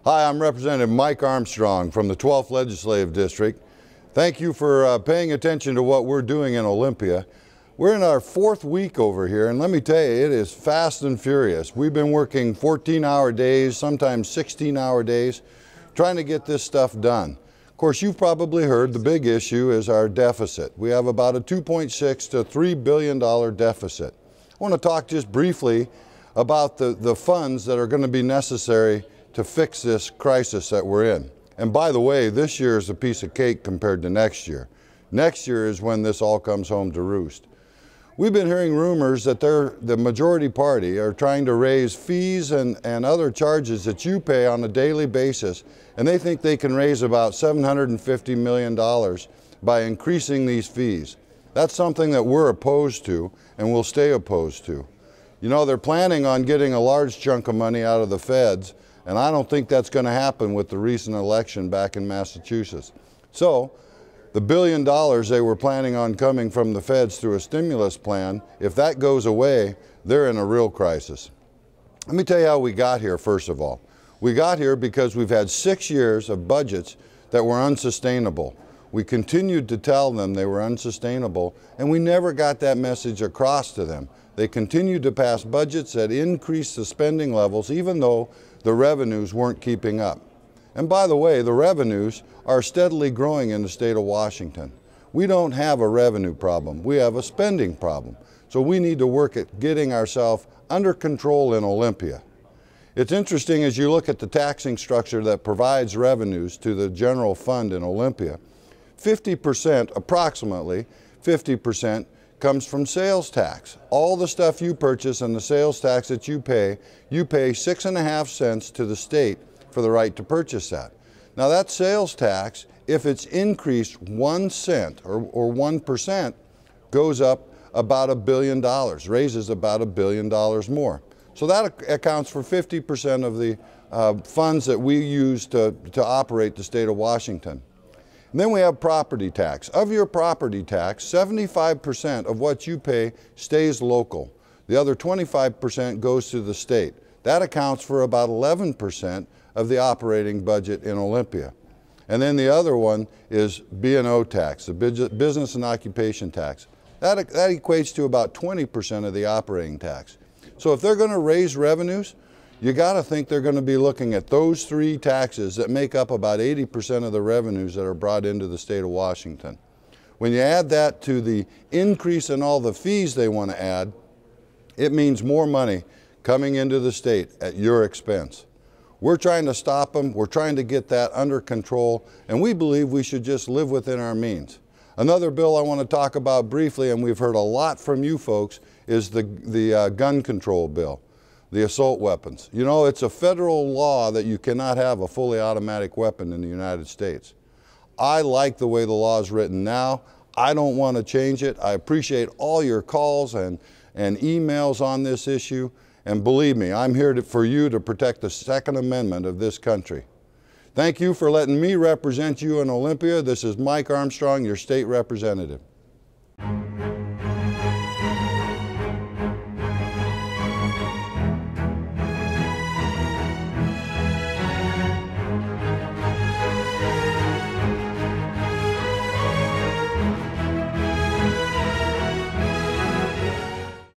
Hi, I'm Representative Mike Armstrong from the 12th Legislative District. Thank you for paying attention to what we're doing in Olympia. We're in our 4th week over here, and let me tell you, it is fast and furious. We've been working 14-hour days, sometimes 16-hour days, trying to get this stuff done. Of course, you've probably heard the big issue is our deficit. We have about a $2.6 to $3 billion deficit. I want to talk just briefly about the funds that are going to be necessary to fix this crisis that we're in. And by the way, this year is a piece of cake compared to next year. Next year is when this all comes home to roost. We've been hearing rumors that the majority party are trying to raise fees and other charges that you pay on a daily basis, and they think they can raise about $750 million by increasing these fees. That's something that we're opposed to and will stay opposed to. You know, they're planning on getting a large chunk of money out of the feds, and I don't think that's going to happen with the recent election back in Massachusetts. So, the $1 billion they were planning on coming from the feds through a stimulus plan, if that goes away, they're in a real crisis. Let me tell you how we got here, first of all. We got here because we've had 6 years of budgets that were unsustainable. We continued to tell them they were unsustainable, and we never got that message across to them. They continued to pass budgets that increased the spending levels, even though the revenues weren't keeping up. And by the way, the revenues are steadily growing in the state of Washington. We don't have a revenue problem. We have a spending problem. So we need to work at getting ourselves under control in Olympia. It's interesting as you look at the taxing structure that provides revenues to the general fund in Olympia, 50%, approximately 50%, comes from sales tax. All the stuff you purchase and the sales tax that you pay 6.5 cents to the state for the right to purchase that. Now that sales tax, if it's increased 1 cent or 1%, goes up about $1 billion, raises about $1 billion more. So that accounts for 50% of the funds that we use to operate the state of Washington. And then we have property tax. Of your property tax, 75% of what you pay stays local. The other 25% goes to the state. That accounts for about 11% of the operating budget in Olympia. And then the other one is B&O tax, the business and occupation tax. That equates to about 20% of the operating tax. So if they're going to raise revenues, you got to think they're going to be looking at those 3 taxes that make up about 80% of the revenues that are brought into the state of Washington. When you add that to the increase in all the fees they want to add, it means more money coming into the state at your expense. We're trying to stop them, we're trying to get that under control, and we believe we should just live within our means. Another bill I want to talk about briefly, and we've heard a lot from you folks, is the gun control bill, the assault weapons. You know, it's a federal law that you cannot have a fully automatic weapon in the United States. I like the way the law is written now. I don't want to change it. I appreciate all your calls and emails on this issue. And believe me, I'm here for you to protect the Second Amendment of this country. Thank you for letting me represent you in Olympia. This is Mike Armstrong, your state representative.